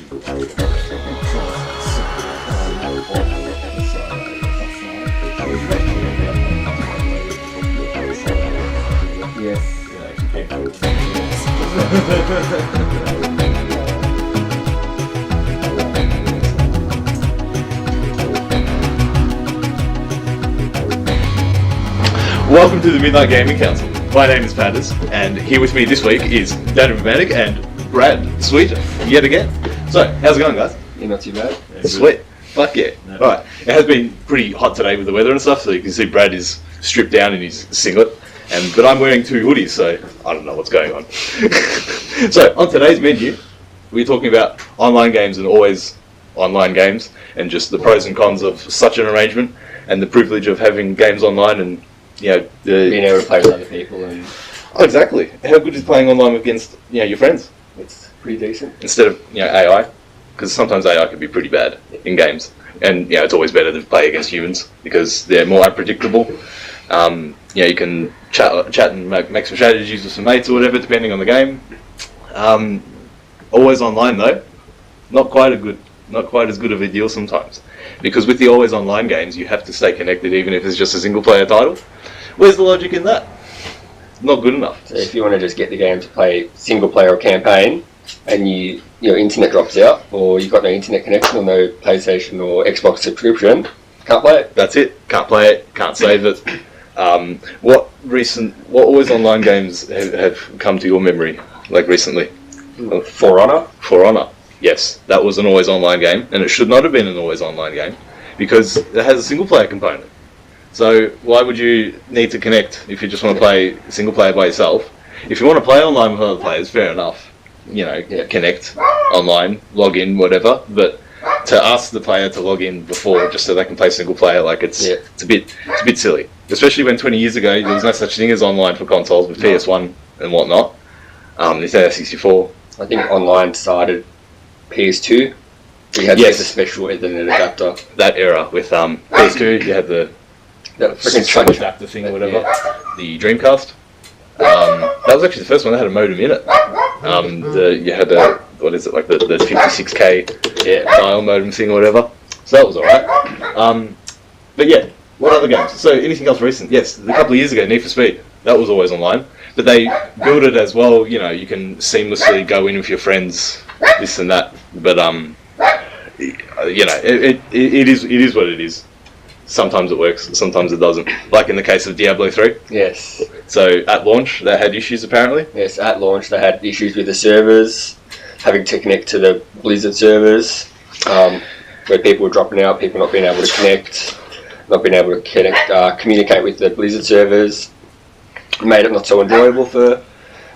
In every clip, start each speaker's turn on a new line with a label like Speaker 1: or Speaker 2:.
Speaker 1: Welcome to the Midnight Gaming Council. My name is Pandas, and here with me this week is Vrbanac and Brad Sweet yet again. So, how's it going, guys?
Speaker 2: Yeah, not too bad.
Speaker 1: Yeah, sweet. Fuck yeah. No. Alright, it has been pretty hot today with the weather and stuff, so you can see Brad is stripped down in his singlet, but I'm wearing two hoodies, so I don't know what's going on. So, on today's menu, we're talking about online games and always online games, and just the pros and cons of such an arrangement, and the privilege of having games online and
Speaker 2: being able to play with other people and
Speaker 1: exactly. How good is playing online against your friends?
Speaker 2: It's pretty decent.
Speaker 1: Instead of AI, because sometimes AI can be pretty bad in games, and it's always better to play against humans because they're more unpredictable. You can chat and make some strategies with some mates or whatever, depending on the game. Always online though, not quite as good of a deal sometimes, because with the always online games you have to stay connected even if it's just a single player title. Where's the logic in that? Not good enough.
Speaker 2: So if you want to just get the game to play single player or campaign, and your internet drops out, or you've got no internet connection or no PlayStation or Xbox subscription, can't play it.
Speaker 1: That's it. Can't play it. Can't save it. What always online games have come to your memory, like recently?
Speaker 2: For Honor.
Speaker 1: Yes, that was an always online game, and it should not have been an always online game because it has a single player component. So why would you need to connect if you just want to play single player by yourself? If you want to play online with other players, fair enough. Connect online, log in, whatever. But to ask the player to log in before just so they can play single player, it's a bit silly. Especially when 20 years ago there was no such thing as online for consoles with PS1 and whatnot. Nintendo 64.
Speaker 2: I think online started PS2. You had the special Ethernet adapter.
Speaker 1: That era with PS2, you had the freaking adapter thing or whatever. Yeah. The Dreamcast. That was actually the first one that had a modem in it. You had the 56k dial modem thing or whatever. So that was alright. But yeah, what other games? So anything else recent? Yes, a couple of years ago, Need for Speed. That was always online. But they built it as well, you can seamlessly go in with your friends, this and that. But it is what it is. Sometimes it works, sometimes it doesn't. Like in the case of Diablo 3.
Speaker 2: Yes.
Speaker 1: So at launch, they had issues apparently.
Speaker 2: Yes, at launch they had issues with the servers, having to connect to the Blizzard servers, where people were dropping out, people not being able to connect, not being able to communicate with the Blizzard servers. It made it not so enjoyable for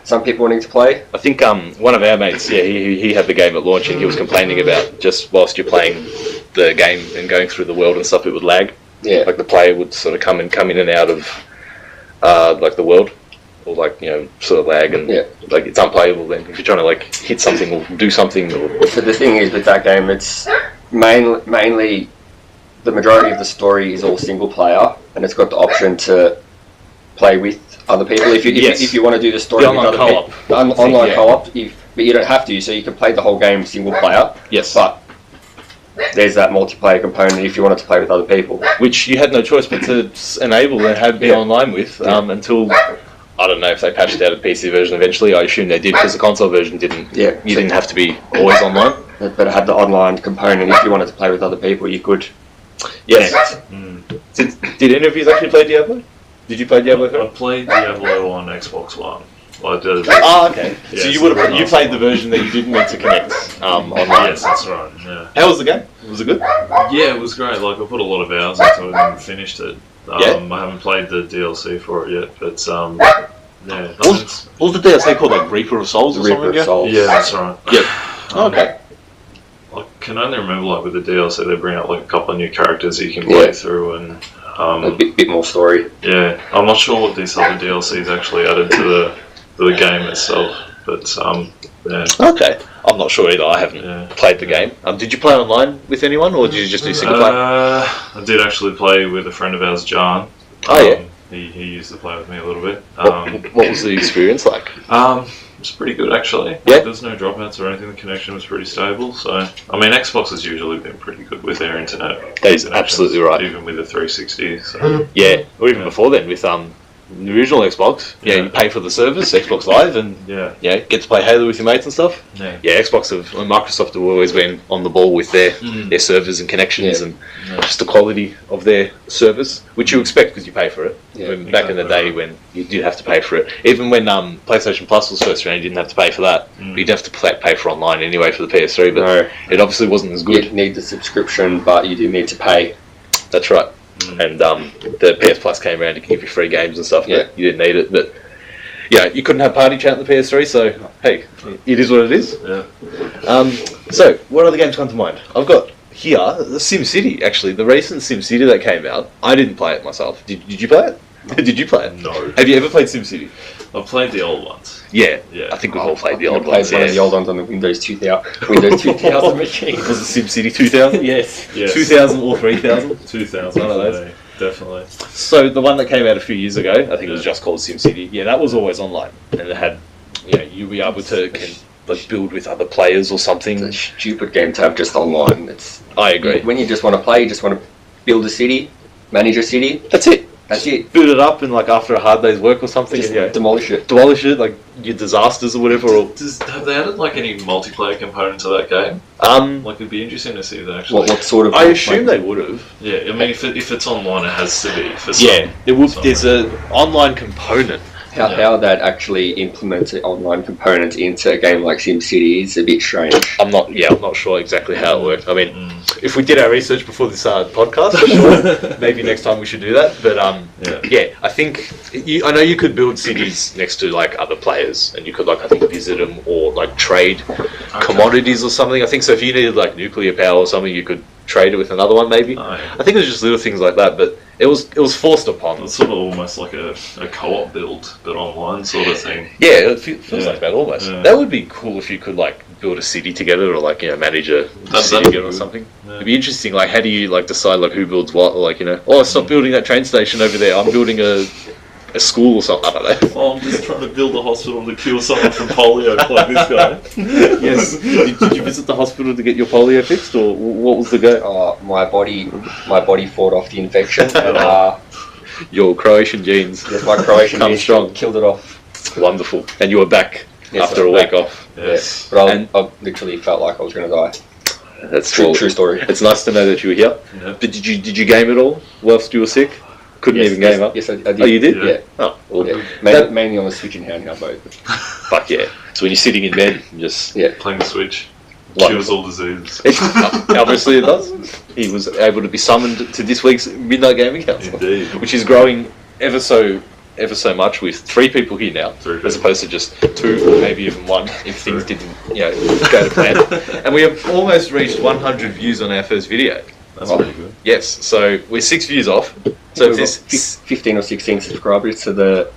Speaker 2: some people wanting to play.
Speaker 1: I think one of our mates, he had the game at launch and he was complaining about just whilst you're playing the game and going through the world and stuff, it would lag.
Speaker 2: Yeah.
Speaker 1: Like the player would sort of come in and out of the world, or sort of lag, and it's unplayable then if you're trying to hit something or do something.
Speaker 2: So the thing is with that game, it's mainly the majority of the story is all single player, and it's got the option to play with other people if you want to do the story with other people. Online co-op, but you don't have to, so you can play the whole game single player.
Speaker 1: Yes.
Speaker 2: But there's that multiplayer component if you wanted to play with other people,
Speaker 1: which you had no choice but to enable and be online with until I don't know if they patched out a PC version eventually. I assume they did because the console version didn't. Yeah. You didn't have to be always online.
Speaker 2: But it had the online component. If you wanted to play with other people, you could.
Speaker 1: Yes. Did any of you actually play Diablo? Did you play Diablo 3?
Speaker 3: I played Diablo on Xbox One. Okay.
Speaker 1: So you played the version that you didn't need to connect online.
Speaker 3: Yes, that's right. Yeah.
Speaker 1: How was the game? Was it good?
Speaker 3: Yeah, it was great. I put a lot of hours into it and finished it. I haven't played the DLC for it yet, but
Speaker 1: what was the DLC called? Reaper of Souls or something?
Speaker 2: Reaper of Souls.
Speaker 3: Yeah, that's right.
Speaker 1: Yep. Okay.
Speaker 3: I can only remember with the DLC they bring out a couple of new characters that you can play through and
Speaker 2: a bit more story.
Speaker 3: Yeah, I'm not sure what these other DLCs actually added to the game itself, but
Speaker 1: Okay, I'm not sure either. I haven't played the game. Did you play online with anyone, or did you just do single player?
Speaker 3: I did actually play with a friend of ours, John.
Speaker 1: Oh yeah.
Speaker 3: He used to play with me a little bit.
Speaker 1: What was the experience like?
Speaker 3: was pretty good actually.
Speaker 1: Yeah.
Speaker 3: Like, there's no dropouts or anything. The connection was pretty stable. So I mean, Xbox has usually been pretty good with their internet.
Speaker 1: That is absolutely right.
Speaker 3: Even with the 360. So.
Speaker 1: Yeah, or even before then with the original Xbox. Yeah, you pay for the service, Xbox Live, and get to play Halo with your mates and stuff. Yeah, Xbox and Microsoft have always been on the ball with their servers and connections and just the quality of their service, which you expect because you pay for it.
Speaker 2: Yeah,
Speaker 1: Back in the day when you did have to pay for it, even when PlayStation Plus was first around, you didn't have to pay for that. But you'd have to pay for online anyway for the PS3, but it obviously wasn't as good.
Speaker 2: You need the subscription, but you do need to pay.
Speaker 1: That's right. And the PS Plus came around to give you free games and stuff, but you didn't need it. But yeah, you couldn't have party chat on the PS3, so hey, it is what it is.
Speaker 3: Yeah.
Speaker 1: So, what other games come to mind? I've got here the SimCity. Actually, the recent SimCity that came out. I didn't play it myself. Did you play it? Did you play it?
Speaker 3: No.
Speaker 1: Have you ever played SimCity?
Speaker 3: I've played the old ones.
Speaker 1: Yeah.
Speaker 3: Yeah.
Speaker 1: I think we've all played the old
Speaker 2: I played
Speaker 1: ones.
Speaker 2: one of the old ones on the Windows 2000 machine.
Speaker 1: Was it SimCity 2000?
Speaker 2: Yes.
Speaker 1: 2000 or 3000?
Speaker 3: 2000.
Speaker 1: One of those.
Speaker 3: Yeah, definitely.
Speaker 1: So the one that came out a few years ago, I think it was just called SimCity. Yeah, that was always online, and it had, you'll be able to build with other players or something.
Speaker 2: It's a stupid game to have just online.
Speaker 1: I agree.
Speaker 2: When you just want to play, you just want to build a city, manage a city.
Speaker 1: That's it.
Speaker 2: That's it.
Speaker 1: Boot it up and after a hard day's work or something,
Speaker 2: Just
Speaker 1: and,
Speaker 2: demolish it.
Speaker 1: demolish it, like your disasters or whatever. Or
Speaker 3: Have they added any multiplayer component to that game? It'd be interesting to see if they actually.
Speaker 2: What sort of?
Speaker 1: I assume they would have.
Speaker 3: Yeah, I mean, if it's online, it has to be. For some,
Speaker 1: There would. There's an online component.
Speaker 2: How that actually implements an online component into a game like SimCity is a bit strange.
Speaker 1: I'm not sure exactly how it works. I mean, if we did our research before this podcast, for sure, maybe next time we should do that. But I think I know you could build cities next to other players, and you could I think visit them or trade commodities or something. I think so. If you needed nuclear power or something, you could trade it with another one maybe.
Speaker 3: Oh, yeah.
Speaker 1: I think it was just little things like that, but it was forced upon.
Speaker 3: It's sort of almost like a co-op build, but online sort of thing.
Speaker 1: Yeah, it feels like that almost.
Speaker 3: Yeah.
Speaker 1: That would be cool if you could build a city together or manage a city together or something.
Speaker 3: Yeah.
Speaker 1: It'd be interesting. How do you decide who builds what? Or stop building that train station over there. I'm building a school or something. I don't know.
Speaker 3: Oh, I'm just trying to build a hospital to cure someone from polio, like this guy.
Speaker 1: Yes. Did you visit the hospital to get your polio fixed, or what was the go?
Speaker 2: My body fought off the infection. And,
Speaker 1: your Croatian genes.
Speaker 2: yes, my Croatian
Speaker 1: Come
Speaker 2: genes
Speaker 1: strong.
Speaker 2: killed it off.
Speaker 1: Wonderful. And you were back after a week off.
Speaker 3: Yes.
Speaker 2: But I literally felt like I was going to die.
Speaker 1: That's
Speaker 2: True story.
Speaker 1: It's nice to know that you were here.
Speaker 3: Yeah.
Speaker 1: But did you game at all whilst you were sick? Couldn't even game up?
Speaker 2: Yes, I did.
Speaker 1: Oh, you did?
Speaker 2: Yeah.
Speaker 1: Oh, well,
Speaker 2: Yeah. Mainly on the Switch and handheld mode.
Speaker 1: fuck yeah. So when you're sitting in bed, you just...
Speaker 3: Playing the Switch.
Speaker 1: Wonderful.
Speaker 3: Cures all diseases.
Speaker 1: Obviously it does. He was able to be summoned to this week's Midnight Gaming Council.
Speaker 3: Indeed.
Speaker 1: Which is growing ever so much with 3 people here now, as opposed to just 2 or maybe even 1 if things didn't go to plan. And we have almost reached 100 views on our first video.
Speaker 3: That's pretty good.
Speaker 1: Yes, so we're 6 views off. So if this
Speaker 2: 15 or 16 subscribers to the...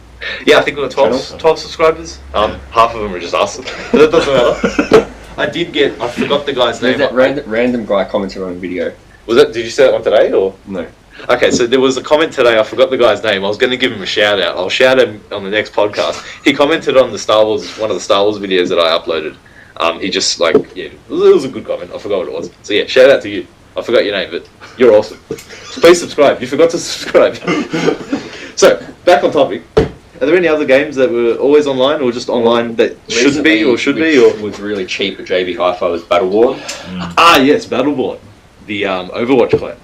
Speaker 1: Yeah, I think we've got 12 subscribers. Half of them are just us. That doesn't matter. I forgot the guy's name.
Speaker 2: That random guy commented on a video.
Speaker 1: Did you say that one today, or?
Speaker 2: No.
Speaker 1: Okay, so there was a comment today, I forgot the guy's name, I was going to give him a shout out. I'll shout him on the next podcast. He commented on one of the Star Wars videos that I uploaded. He just it was a good comment, I forgot what it was. So yeah, shout out to you. I forgot your name, but you're awesome. Please subscribe, you forgot to subscribe. So, back on topic. Are there any other games that were always online, or just online that shouldn't be, or should be, or
Speaker 2: was really cheap at JB Hi-Fi was Battleborn.
Speaker 1: Ah yes, Battleborn, the Overwatch clan.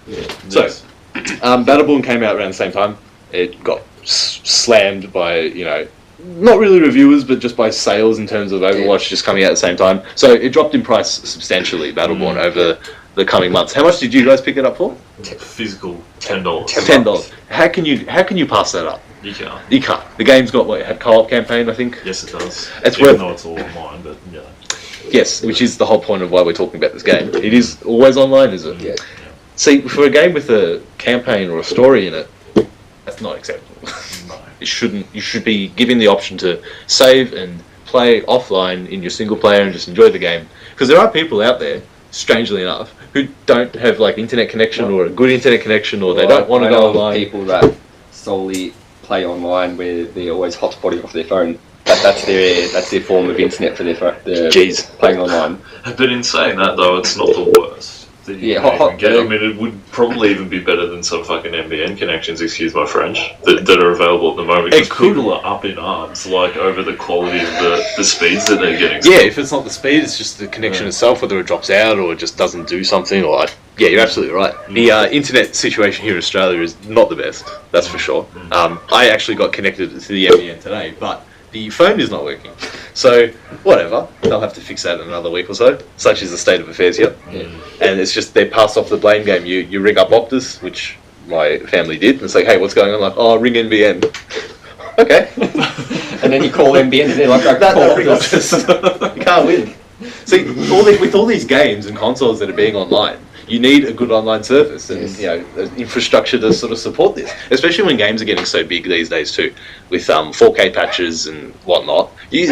Speaker 1: So, Battleborn came out around the same time. It got slammed by not really reviewers, but just by sales in terms of Overwatch just coming out at the same time. So it dropped in price substantially, Battleborn, over the coming months. How much did you guys pick it up for?
Speaker 3: Physical $10.
Speaker 1: $10. How can you pass that up?
Speaker 3: You can't.
Speaker 1: You can't. The game's got it had co-op campaign, I think.
Speaker 3: Yes, it does.
Speaker 1: It's
Speaker 3: Even
Speaker 1: worth.
Speaker 3: though it's all online, but yeah.
Speaker 1: Yes, which is the whole point of why we're talking about this game. It is always online, is it?
Speaker 2: Yeah.
Speaker 1: See, for a game with a campaign or a story in it, that's not acceptable.
Speaker 3: No.
Speaker 1: You should be given the option to save and play offline in your single player and just enjoy the game. Because there are people out there, strangely enough, who don't have internet connection or a good internet connection, or they don't want to go online.
Speaker 2: People that solely play online where they're always hotspotting off their phone. That's their form of internet for their
Speaker 1: Jeez.
Speaker 2: playing online.
Speaker 3: But in saying that, though, it's not the worst. That you
Speaker 2: Yeah,
Speaker 3: can even get. I mean, it would probably even be better than some fucking NBN connections, excuse my French, that are available at the moment. Because people are up in arms, like, over the quality of the speeds that they're getting.
Speaker 1: Yeah, if it's not the speed, it's just the connection itself, whether it drops out or it just doesn't do something. Or yeah, you're absolutely right. The internet situation here in Australia is not the best, that's for sure. I actually got connected to the NBN today, but the phone is not working. So, whatever. They'll have to fix that in another week or so. Such is the state of affairs here.
Speaker 2: Yeah.
Speaker 1: And it's just, they pass off the blame game. You ring up Optus, which my family did, and it's like, hey, what's going on? Like, oh, ring NBN. Okay.
Speaker 2: And then you call NBN and they're like, call
Speaker 1: ring Optus. You can't win. See, with all these games and consoles that are being online, you need a good online service and infrastructure to sort of support this, especially when games are getting so big these days too, with 4K patches and whatnot.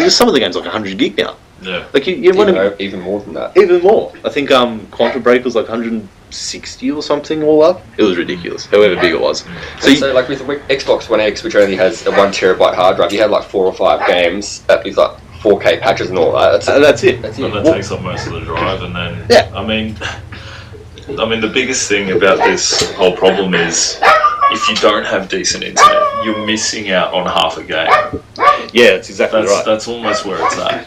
Speaker 1: Some of the games like 100 gig now.
Speaker 3: Yeah.
Speaker 1: Like you want to
Speaker 2: even more than that.
Speaker 1: even more. I think Quantum Break was like 160 or something all up. It was ridiculous, however big it was.
Speaker 2: So like with Xbox One X, which only has a 1 terabyte hard drive, you had like 4 or 5 games with like 4K patches and all that.
Speaker 1: That's it.
Speaker 2: That's
Speaker 3: And
Speaker 2: it.
Speaker 3: that takes up most of the drive, and then
Speaker 1: Yeah.
Speaker 3: I mean, the biggest thing about this whole problem is if you don't have decent internet, you're missing out on half a game.
Speaker 1: Yeah, that's exactly right.
Speaker 3: That's almost where it's at.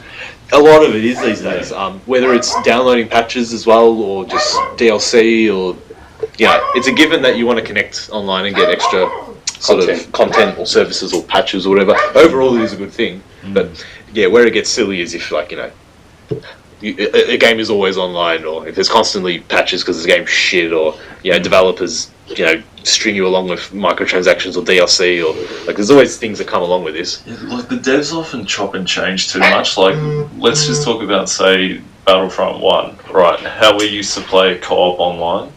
Speaker 1: A lot of it is these days. Whether it's downloading patches as well, or just DLC, or it's a given that you want to connect online and get extra sort of content or services or patches or whatever. Overall, it is a good thing. But yeah, where it gets silly is if a game is always online, or if there's constantly patches because the game's shit, or developers string you along with microtransactions or DLC, or like there's always things that come along with this.
Speaker 3: Yeah, like the devs often chop and change too much. Like, let's just talk about, say, Battlefront 1, right? How we used to play co-op online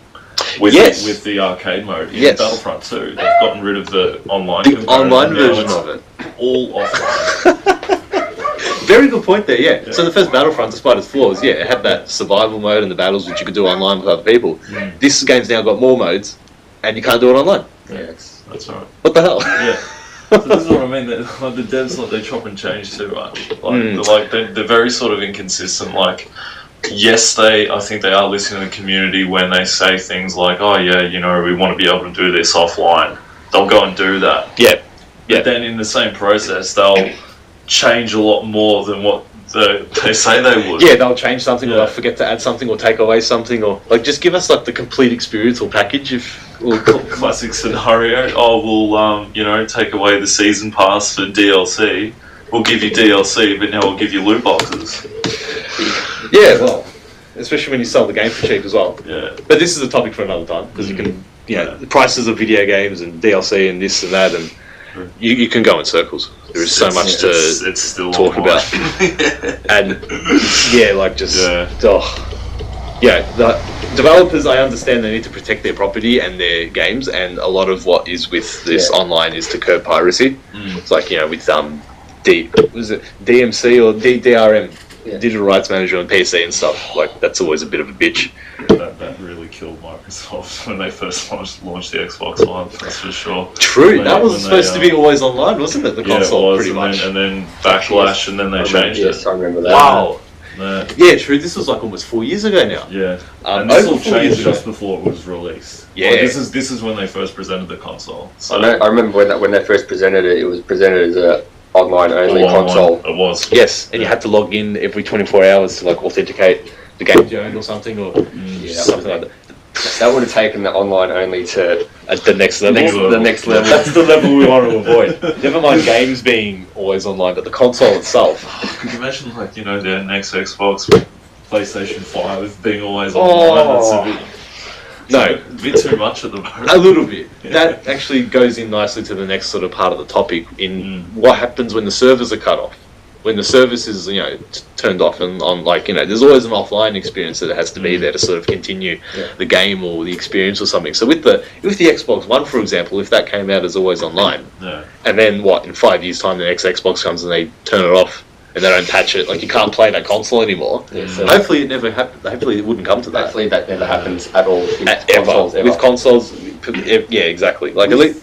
Speaker 3: with the arcade mode. In Battlefront 2, they've gotten rid of the online
Speaker 1: version of it.
Speaker 3: All offline.
Speaker 1: Very good point there, yeah. So the first Battlefront, despite its flaws, it had that survival mode and the battles which you could do online with other people. This game's now got more modes, and you can't do it online.
Speaker 3: Yeah, that's right.
Speaker 1: What the hell?
Speaker 3: Yeah. So this is what I mean. That like the devs, they chop and change too much. They're very sort of inconsistent. Like, yes, I think they are listening to the community when they say things like, "Oh yeah, we want to be able to do this offline." They'll go and do that.
Speaker 1: Yeah.
Speaker 3: But then in the same process, they'll change a lot more than what they say they would.
Speaker 1: Yeah, they'll change something, or they'll forget to add something, or take away something, or like just give us like the complete experience or package.
Speaker 3: Classic scenario. Oh, we'll take away the season pass for DLC. We'll give you DLC, but now we'll give you loot boxes.
Speaker 1: Yeah, well, especially when you sell the game for cheap as well.
Speaker 3: Yeah.
Speaker 1: But this is a topic for another time, because you can, the prices of video games and DLC and this and that, and you can go in circles. There is so much to
Speaker 3: it's still
Speaker 1: talk
Speaker 3: online.
Speaker 1: about. And the developers, I understand they need to protect their property and their games, and a lot of what is with this online is to curb piracy. It's like, with DMC or DRM, Digital Rights Management on PC and stuff. Like, that's always a bit of a bitch.
Speaker 3: That really killed Microsoft when they first launched the Xbox One, that's for sure.
Speaker 1: True, that was supposed to be always online, wasn't it? The console,
Speaker 3: it was,
Speaker 1: pretty much.
Speaker 3: And then Backlash, and then they changed it.
Speaker 2: Yes, I remember that.
Speaker 1: Wow. Yeah, true. This was like almost 4 years ago now.
Speaker 3: Yeah, and
Speaker 1: over
Speaker 3: this all
Speaker 1: 4 years
Speaker 3: changed
Speaker 1: ago.
Speaker 3: just before it was released.
Speaker 1: Yeah,
Speaker 3: this is when they first presented the console. So
Speaker 2: I remember when they first presented it. It was presented as a online-only console.
Speaker 3: It was.
Speaker 1: Yes, and you had to log in every 24 hours to like authenticate the game you owned or something, or something like that.
Speaker 2: That would have taken the online-only to
Speaker 1: At the next level.
Speaker 2: the next level.
Speaker 1: That's the level we want to avoid. Never mind games being always online, but the console itself.
Speaker 3: Could you imagine, the next Xbox, PlayStation 5 being always online? That's a bit too much at the moment.
Speaker 1: A little bit. That actually goes in nicely to the next sort of part of the topic in what happens when the servers are cut off. When the service is, turned off and on, there's always an offline experience that has to be there to sort of continue the game or the experience or something. So with the Xbox One, for example, if that came out as always online, and then in 5 years' time the next Xbox comes and they turn it off and they don't patch it, you can't play that console anymore.
Speaker 2: Yeah, so
Speaker 1: hopefully it never happens. Hopefully it wouldn't come to that.
Speaker 2: hopefully that never happens at all
Speaker 1: With consoles, yeah, exactly. At least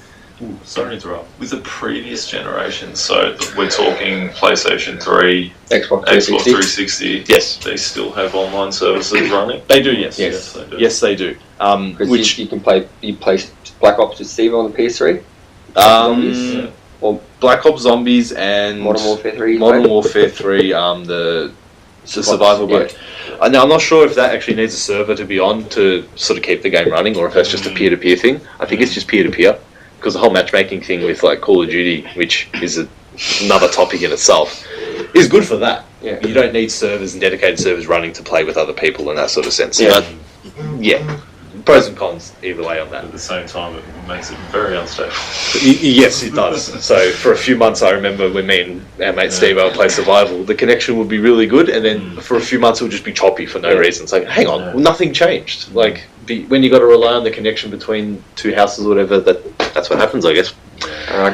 Speaker 3: Sorry to interrupt. With the previous generation, so we're talking PlayStation 3,
Speaker 2: Xbox
Speaker 3: Xbox
Speaker 2: 360.
Speaker 3: 360.
Speaker 1: Yes,
Speaker 3: They still have online services running.
Speaker 1: they do. Yes,
Speaker 2: Yes.
Speaker 3: They do.
Speaker 1: yes, they do.
Speaker 2: Because
Speaker 1: Which
Speaker 2: you can play Black Ops with Steve on the PS3.
Speaker 3: Yeah.
Speaker 1: Black Ops Zombies and
Speaker 2: Modern Warfare 3.
Speaker 1: Modern Warfare 3, the survival mode. Now, I'm not sure if that actually needs a server to be on to sort of keep the game running, or if that's just a peer-to-peer thing. I think it's just peer-to-peer, because the whole matchmaking thing with like Call of Duty, which is another topic in itself, is good for that.
Speaker 2: Yeah.
Speaker 1: You don't need servers and dedicated servers running to play with other people in that sort of sense.
Speaker 2: Yeah.
Speaker 1: But, yeah. Pros and cons either way on that.
Speaker 3: At the same time, it makes it very unstable.
Speaker 1: Yes, it does. So for a few months, I remember when me and our mate Steve would play survival, the connection would be really good, and then for a few months it would just be choppy for no reason. It's like, hang on, nothing changed. Like when you got to rely on the connection between two houses or whatever, that's what happens, I guess.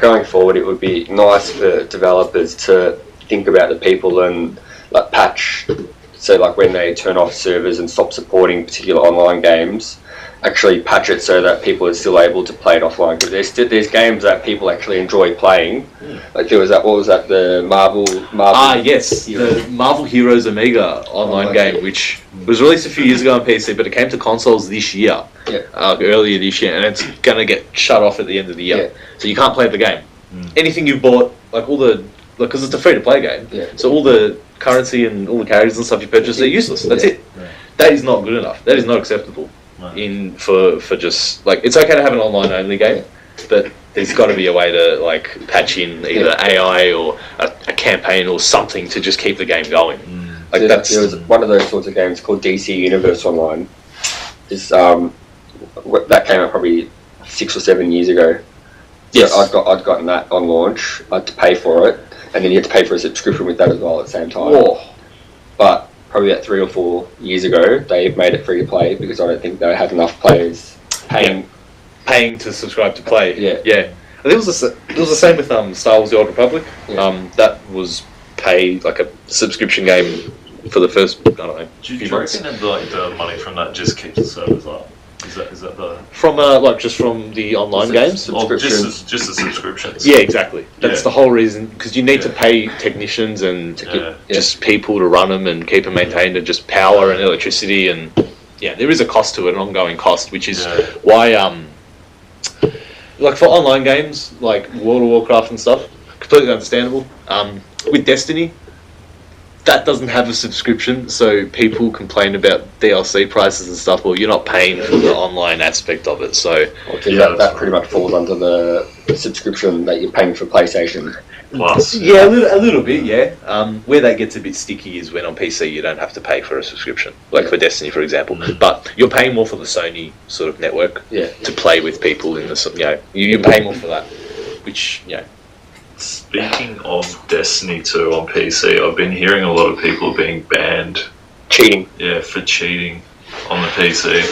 Speaker 2: Going forward, it would be nice for developers to think about the people and like patch. So like when they turn off servers and stop supporting particular online games, actually patch it so that people are still able to play it offline. Because there's games that people actually enjoy playing. Like there was that, what was that, the Marvel.
Speaker 1: Yes, the Marvel Heroes Omega online game, which was released a few years ago on PC, but it came to consoles this year.
Speaker 2: Yeah.
Speaker 1: Earlier this year, and it's gonna get shut off at the end of the year.
Speaker 2: Yeah.
Speaker 1: So you can't play the game. Anything you bought, like all the, because it's a free-to-play game,
Speaker 2: Yeah.
Speaker 1: so all the currency and all the characters and stuff you purchase, they're useless. That's it.
Speaker 3: Yeah.
Speaker 1: That is not good enough. That is not acceptable. For just like, it's okay to have an online only game, but there's got to be a way to like patch in either AI or a campaign or something to just keep the game going. Like
Speaker 2: There was one of those sorts of games called DC Universe Online. That came out probably 6 or 7 years ago.
Speaker 1: Yes.
Speaker 2: So I'd gotten that on launch. I had to pay for it, and then you had to pay for a subscription with that as well at the same time.
Speaker 1: Whoa.
Speaker 2: But probably about 3 or 4 years ago, they made it free to play because I don't think they had enough players
Speaker 1: paying to subscribe to play.
Speaker 2: Yeah.
Speaker 1: I think it was the same with Star Wars: The Old Republic.
Speaker 2: Yeah.
Speaker 1: That was pay like a subscription game for the first, I don't know,
Speaker 3: Do
Speaker 1: few
Speaker 3: you
Speaker 1: months.
Speaker 3: reckon that like, the money from that just keeps the servers up? Is that the
Speaker 1: From like just from the online games?
Speaker 3: Oh,
Speaker 2: Subscription.
Speaker 3: just the subscriptions?
Speaker 1: Yeah, exactly. That's
Speaker 3: Yeah.
Speaker 1: the whole reason, because you need to pay technicians and just people to run them and keep them maintained, and just power and electricity, and there is a cost to it, an ongoing cost, which is why like for online games like World of Warcraft and stuff, completely understandable. With Destiny, that doesn't have a subscription, so people complain about DLC prices and stuff. Well, you're not paying for the online aspect of it, so
Speaker 2: That pretty much falls under the subscription that you're paying for PlayStation.
Speaker 3: Plus,
Speaker 1: yeah, a little bit, yeah. Where that gets a bit sticky is when on PC you don't have to pay for a subscription, like for Destiny, for example. But you're paying more for the Sony sort of network to play with people in the, you're paying more for that, which
Speaker 3: Speaking of Destiny 2 on PC, I've been hearing a lot of people being banned.
Speaker 2: Cheating.
Speaker 3: Yeah, for cheating on the PC,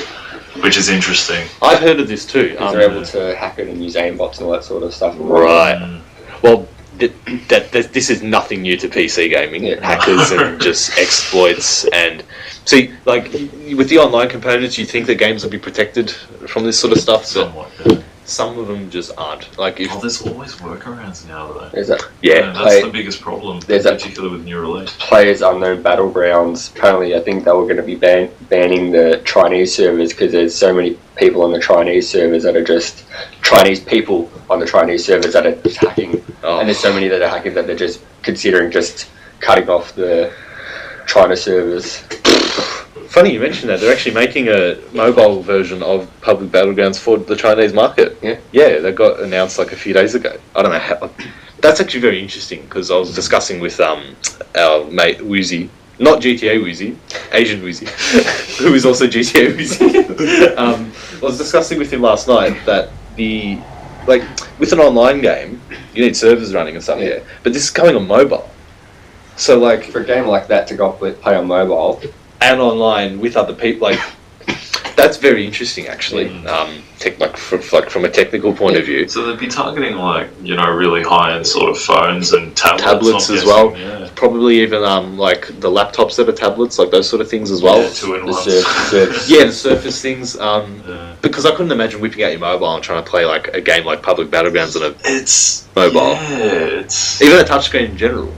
Speaker 3: which is interesting.
Speaker 1: I've heard of this too.
Speaker 2: Because they're able to hack it and use aimbots and all that sort of stuff.
Speaker 1: Right. Well, this is nothing new to PC gaming.
Speaker 2: Yeah.
Speaker 1: Hackers and just exploits, and see, like with the online components, you think that games will be protected from this sort of stuff, but
Speaker 3: Somewhat, yeah.
Speaker 1: some of them just aren't. Like if
Speaker 3: There's always workarounds now, though.
Speaker 2: There's that
Speaker 3: That's the biggest problem,
Speaker 2: There's that-
Speaker 3: particularly with new release.
Speaker 2: Players Unknown Battlegrounds. Apparently, I think they were going to be banning the Chinese servers because there's so many people on the Chinese servers that are just Chinese people on the Chinese servers that are just hacking. And there's so many that are hacking that they're just considering just cutting off the China servers.
Speaker 1: Funny you mentioned that. They're actually making a mobile version of Public Battlegrounds for the Chinese market. Yeah, that got announced like a few days ago. I don't know how. That's actually very interesting, because I was discussing with our mate Woozy, not GTA Woozy, Asian Woozy, who is also GTA Woozy. I was discussing with him last night that with an online game, you need servers running and stuff. Yeah, but this is going on mobile. So for
Speaker 2: a game like that to go play on mobile
Speaker 1: and online with other people, That's very interesting, actually. From a technical point of view.
Speaker 3: So they'd be targeting really high-end sort of phones and tablets
Speaker 1: As well. Yeah. Probably even like the laptops that are tablets, like those sort of things as well.
Speaker 3: Yeah, 2-in-1.
Speaker 1: The Surface things. Because I couldn't imagine whipping out your mobile and trying to play like a game like Public Battlegrounds on a mobile.
Speaker 3: Yeah,
Speaker 1: even a touchscreen in general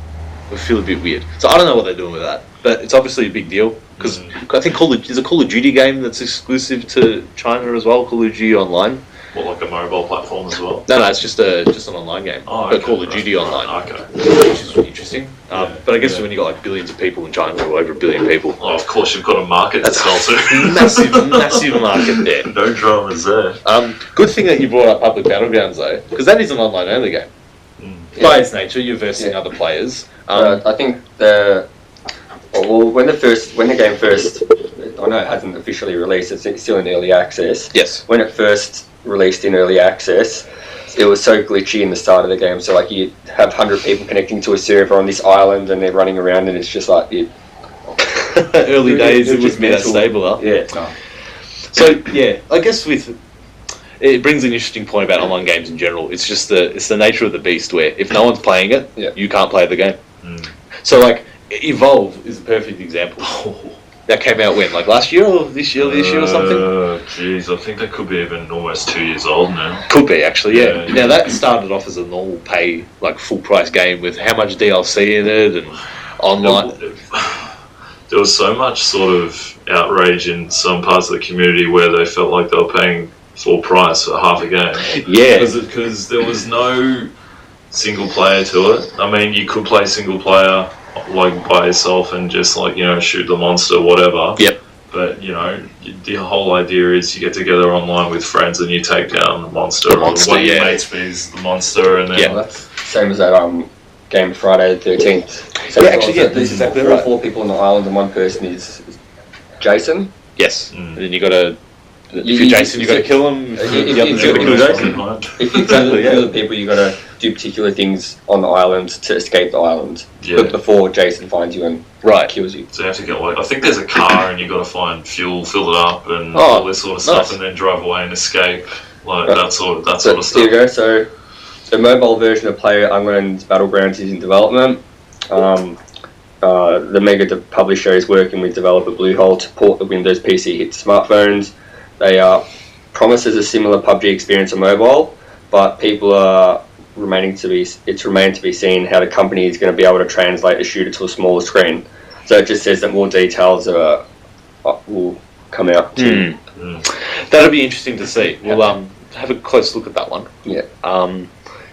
Speaker 1: would feel a bit weird. So I don't know what they're doing with that, but it's obviously a big deal. Because I think there's a Call of Duty game that's exclusive to China as well, Call of Duty Online.
Speaker 3: What, like a mobile platform as well?
Speaker 1: No, it's just an online game.
Speaker 3: Oh,
Speaker 1: but Call of Duty Online.
Speaker 3: Okay.
Speaker 1: Which is really interesting. But I guess when you got like billions of people in China, or over 1 billion people.
Speaker 3: Oh, of course, you've got a market to sell to.
Speaker 1: massive market there.
Speaker 3: No dramas there.
Speaker 1: Good thing that you brought up Public Battlegrounds though, because that is an online only game. By its nature, you're versing other players.
Speaker 2: I think when the game first, I know it hasn't officially released, it's still in early access.
Speaker 1: Yes.
Speaker 2: When it first released in early access, it was so glitchy in the start of the game. So like you have 100 people connecting to a server on this island and they're running around and it's just like
Speaker 1: early days it was that stable, huh?
Speaker 2: Yeah.
Speaker 1: So yeah, I guess it brings an interesting point about online games in general. It's just the nature of the beast where if no one's playing it, you can't play the game. So like Evolve is a perfect example. That came out when? Like last year or this year or something?
Speaker 3: Jeez, I think that could be even almost 2 years old now.
Speaker 1: Could be, actually, yeah. Now that started off as a normal pay, like full price game with how much DLC in it and online.
Speaker 3: There was so much sort of outrage in some parts of the community where they felt like they were paying full price for half a game.
Speaker 1: Yeah.
Speaker 3: Because there was no single player to it. I mean, you could play single player like by yourself and just shoot the monster, whatever.
Speaker 1: Yep.
Speaker 3: But the whole idea is you get together online with friends and you take down the monster. Or one of your mates bees the monster, and then
Speaker 2: well, that's same as that game Friday the 13th. So
Speaker 1: that's exactly right.
Speaker 2: 4 people on the island and one person is Jason.
Speaker 1: Yes. And then you got to. If you're Jason, you got to kill him. If you're
Speaker 2: the people, you got to do particular things on the island to escape the island.
Speaker 3: Yeah.
Speaker 2: But before Jason finds you and kills you.
Speaker 3: So you have to get I think there's a car and you got to find fuel, fill it up, and all this sort of stuff, and then drive away and escape. That sort of stuff.
Speaker 2: Here you go. So the mobile version of PlayerUnknown's Battlegrounds is in development. The Mega publisher is working with developer Bluehole to port the Windows PC hit to smartphones. They promises a similar PUBG experience on mobile, but people are remained to be seen how the company is going to be able to translate the shooter to a smaller screen. So it just says that more details will come out.
Speaker 1: That'll be interesting to see. We'll have a close look at that one.
Speaker 2: Yeah.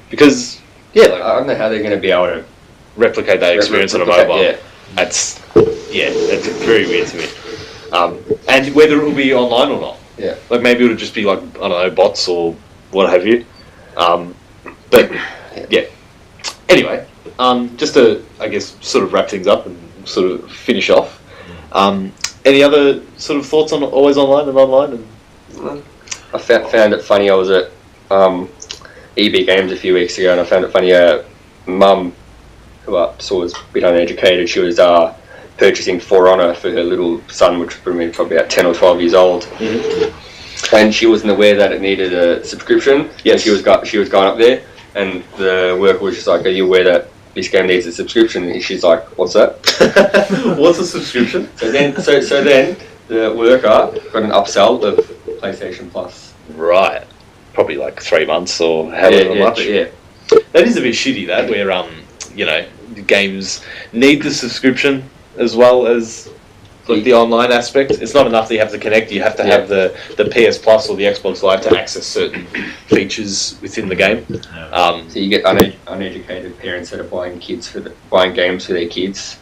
Speaker 1: Because
Speaker 2: I don't know how they're going to be able to
Speaker 1: replicate that experience on a mobile. That's very weird to me. And whether it will be online or not.
Speaker 2: Yeah.
Speaker 1: Like maybe it'll just be like, I don't know, bots or what have you. But yeah. Anyway, just to I guess sort of wrap things up and sort of finish off. Any other sort of thoughts on Always Online and online?
Speaker 2: I found it funny. I was at EB Games a few weeks ago, and I found it funny. Mum, who I saw was a bit uneducated, she was purchasing For Honor for her little son, which was probably about 10 or 12 years old. And she wasn't aware that it needed a subscription. Yeah, she was going up there, and the worker was just like, "Are you aware that this game needs a subscription?" And she's like, "What's that?"
Speaker 1: What's a subscription?
Speaker 2: So then the worker got an upsell of PlayStation Plus.
Speaker 1: Right. Probably like 3 months or however much.
Speaker 2: Yeah.
Speaker 1: That is a bit shitty. That where the games need the subscription as well as like the online aspect. It's not enough that you have to connect. You have to have the PS Plus or the Xbox Live to access certain features within the game.
Speaker 2: So you get uneducated parents that are buying games for their kids,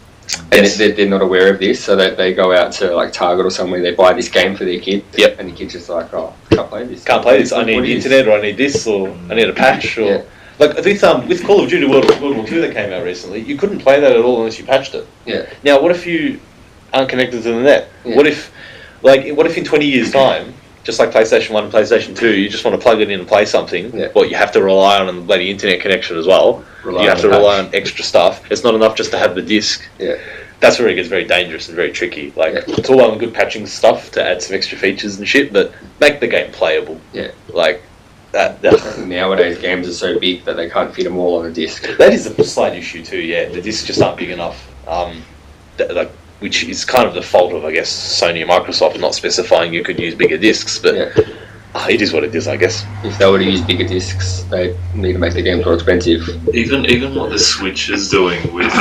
Speaker 2: and they're not aware of this, so that they go out to like Target or somewhere, they buy this game for their kid, and the kid's just like, "Oh, can't play this.
Speaker 1: I need the internet, or I need this, or I need a patch, or." Yeah. Like with Call of Duty World War II that came out recently, you couldn't play that at all unless you patched it.
Speaker 2: Yeah.
Speaker 1: Now, what if you aren't connected to the net? Yeah. What if in 20 years' time, just like PlayStation 1 and PlayStation 2, you just want to plug it in and play something? Yeah. Well, you have to rely on the bloody internet connection as well. You have to rely on extra stuff. It's not enough just to have the disc.
Speaker 2: Yeah.
Speaker 1: that's where it gets very dangerous and very tricky. Like, it's all well and good patching stuff to add some extra features and shit, but make the game playable.
Speaker 2: Yeah.
Speaker 1: Like, that
Speaker 2: nowadays games are so big that they can't fit them all on a disc.
Speaker 1: that is a slight issue too, yeah. The discs just aren't big enough. Which is kind of the fault of, I guess, Sony and Microsoft not specifying you could use bigger discs, but it is what it is, I guess.
Speaker 2: If they were to use bigger discs, they need to make the games more expensive.
Speaker 3: Even what the Switch is doing with,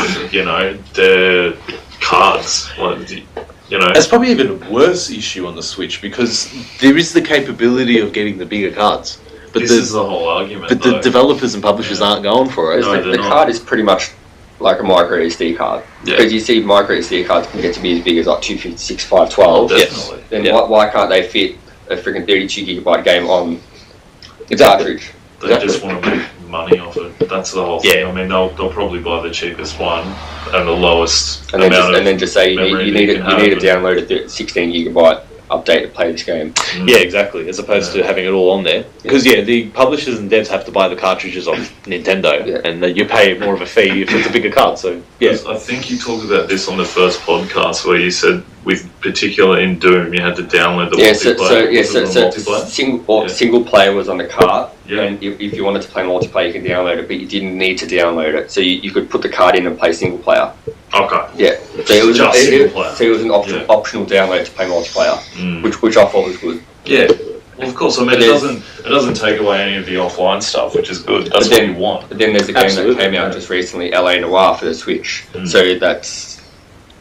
Speaker 3: their cards,
Speaker 1: It's probably even a worse issue on the Switch because there is the capability of getting the bigger cards. But
Speaker 3: this is the whole argument.
Speaker 1: But the developers and publishers aren't going for it.
Speaker 2: No, the card is pretty much like a micro SD card.
Speaker 3: Yeah.
Speaker 2: Because you see micro SD cards can get to be as big as like 256, 512.
Speaker 3: Definitely.
Speaker 2: Then why can't they fit a freaking 32 gigabyte game on the cartridge?
Speaker 3: They just want to make money off it. That's the whole thing. I mean, they'll probably buy the cheapest one and the lowest
Speaker 2: and then just say you need to download a 16 gigabyte update to play this game.
Speaker 1: Yeah, exactly. As opposed to having it all on there, because the publishers and devs have to buy the cartridges off Nintendo, and you pay more of a fee if it's a bigger card. So
Speaker 3: I think you talked about this on the first podcast where you said, with particular in Doom, you had to download the multiplayer.
Speaker 2: Single player was on the cart.
Speaker 3: Yeah.
Speaker 2: And if you wanted to play multiplayer, you could download it, but you didn't need to download it. So you could put the card in and play single player.
Speaker 3: Okay.
Speaker 2: Yeah. So it was
Speaker 3: single player.
Speaker 2: So it was an optional download to play multiplayer, which I thought was good.
Speaker 3: Yeah. Well, of course. I mean, it doesn't take away any of the offline stuff, which is good. That's what you want.
Speaker 2: But then there's a game that came out just recently, LA Noire for the Switch. So that's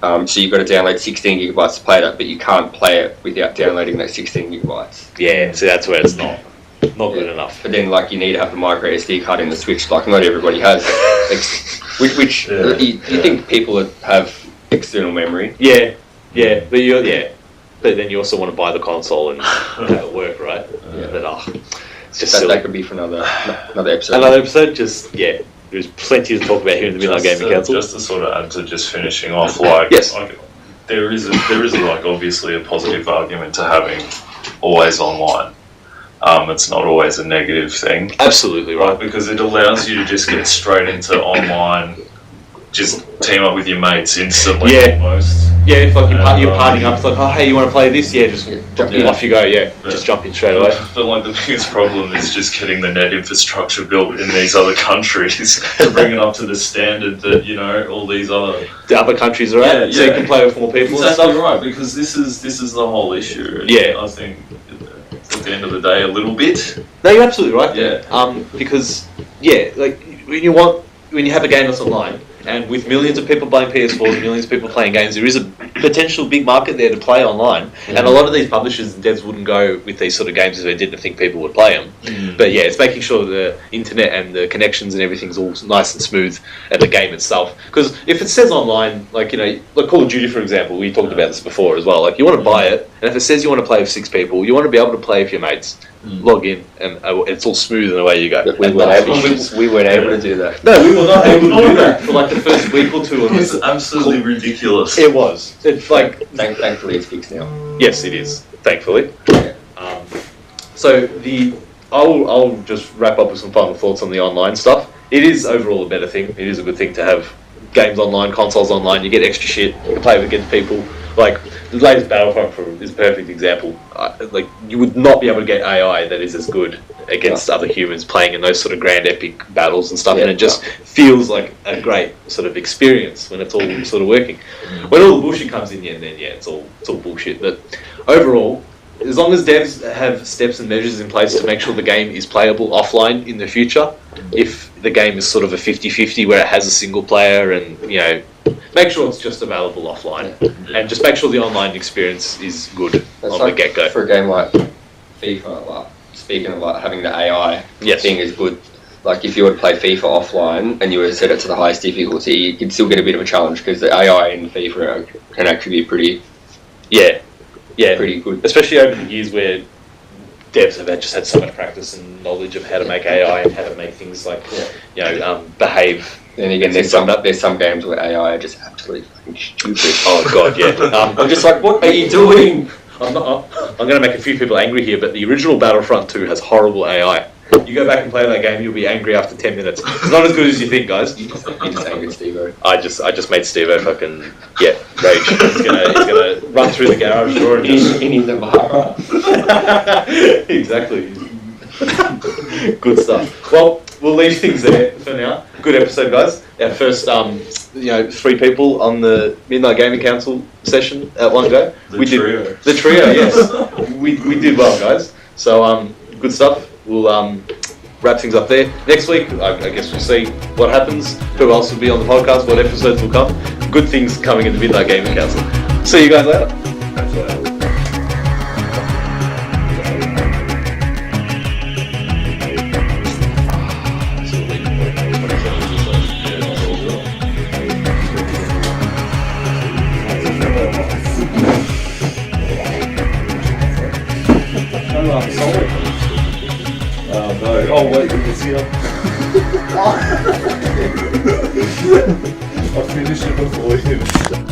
Speaker 2: so you've got to download 16 gigabytes to play that, but you can't play it without downloading that 16 gigabytes.
Speaker 1: Yeah. So that's where it's not good enough.
Speaker 2: But then, you need to have the micro SD card in the Switch. Not everybody has. Which you think people that have external memory?
Speaker 1: Yeah. But then you also want to buy the console and have it work, right? But it's just
Speaker 2: that could be for another episode.
Speaker 1: Another episode, there's plenty to talk about here in the Midnight Gaming Council.
Speaker 3: Just to sort of add to just finishing off, there is obviously a positive argument to having always online. It's not always a negative thing.
Speaker 1: Absolutely right.
Speaker 3: Because it allows you to just get straight into online, just team up with your mates instantly almost.
Speaker 1: Yeah, if you're partying up, it's like, oh, hey, you want to play this? Yeah, just off you go, just jump in straight away.
Speaker 3: But the biggest problem is just getting the net infrastructure built in these other countries to bring it up to the standard that, all these other
Speaker 1: countries are at, so you can play with more people
Speaker 3: exactly
Speaker 1: and stuff.
Speaker 3: Right, because this is the whole issue.
Speaker 1: Yeah.
Speaker 3: I think at the end of the day, a little bit.
Speaker 1: No, you're absolutely right.
Speaker 3: Yeah.
Speaker 1: Because when you have a game that's online, and with millions of people buying PS4s and millions of people playing games, there is a potential big market there to play online. And a lot of these publishers and devs wouldn't go with these sort of games if they didn't think people would play them. But it's making sure the internet and the connections and everything's all nice and smooth at the game itself. Because if it says online, like Call of Duty, for example, we talked about this before as well. Like, you want to buy it, and if it says you want to play with 6 people, you want to be able to play with your mates. Log in, and it's all smooth, and away you go.
Speaker 2: We weren't able to do that.
Speaker 1: No, we were not able to do that for the first week or two.
Speaker 3: It was absolutely ridiculous.
Speaker 1: It was. It's
Speaker 2: thankfully it's fixed now.
Speaker 1: Yes, it is. Thankfully.
Speaker 2: Yeah.
Speaker 1: I'll just wrap up with some final thoughts on the online stuff. It is overall a better thing. It is a good thing to have games online, consoles online. You get extra shit. You can play against people. The latest Battlefront is a perfect example. You would not be able to get AI that is as good against other humans playing in those sort of grand epic battles and stuff, and it just feels like a great sort of experience when it's all sort of working. When all the bullshit comes in, then it's all bullshit. But overall, as long as devs have steps and measures in place to make sure the game is playable offline in the future, if the game is sort of a 50-50 where it has a single player and, make sure it's just available offline. And just make sure the online experience is good on the get-go.
Speaker 2: For a game like FIFA, speaking of having the AI thing is good. If you were to play FIFA offline and you were to set it to the highest difficulty, you'd still get a bit of a challenge because the AI in FIFA can actually be pretty good.
Speaker 1: Especially over the years where devs have just had so much practice and knowledge of how to make AI and how to make things behave.
Speaker 2: Then again, there's some games where AI are just absolutely fucking stupid.
Speaker 1: Oh god, yeah.
Speaker 2: I'm just like, what are you doing?
Speaker 1: I'm going to make a few people angry here, but the original Battlefront 2 has horrible AI. You go back and play that game, you'll be angry after 10 minutes. It's not as good as you think, guys.
Speaker 2: You just angered Steve-O.
Speaker 1: I just made Steve-O fucking rage. He's gonna run through the garage door and just
Speaker 2: In Navara.
Speaker 1: exactly. Good stuff. Well, we'll leave things there for now. Good episode, guys. Our first 3 people on the Midnight Gaming Council session at one go.
Speaker 3: The trio.
Speaker 1: Did the trio, yes. we did well, guys. So good stuff. We'll wrap things up there. Next week, I guess we'll see what happens, who else will be on the podcast, what episodes will come. Good things coming in the Midnight Gaming Council. See you guys later.
Speaker 3: Oh no! Oh wait, you can see it. I finished it before him.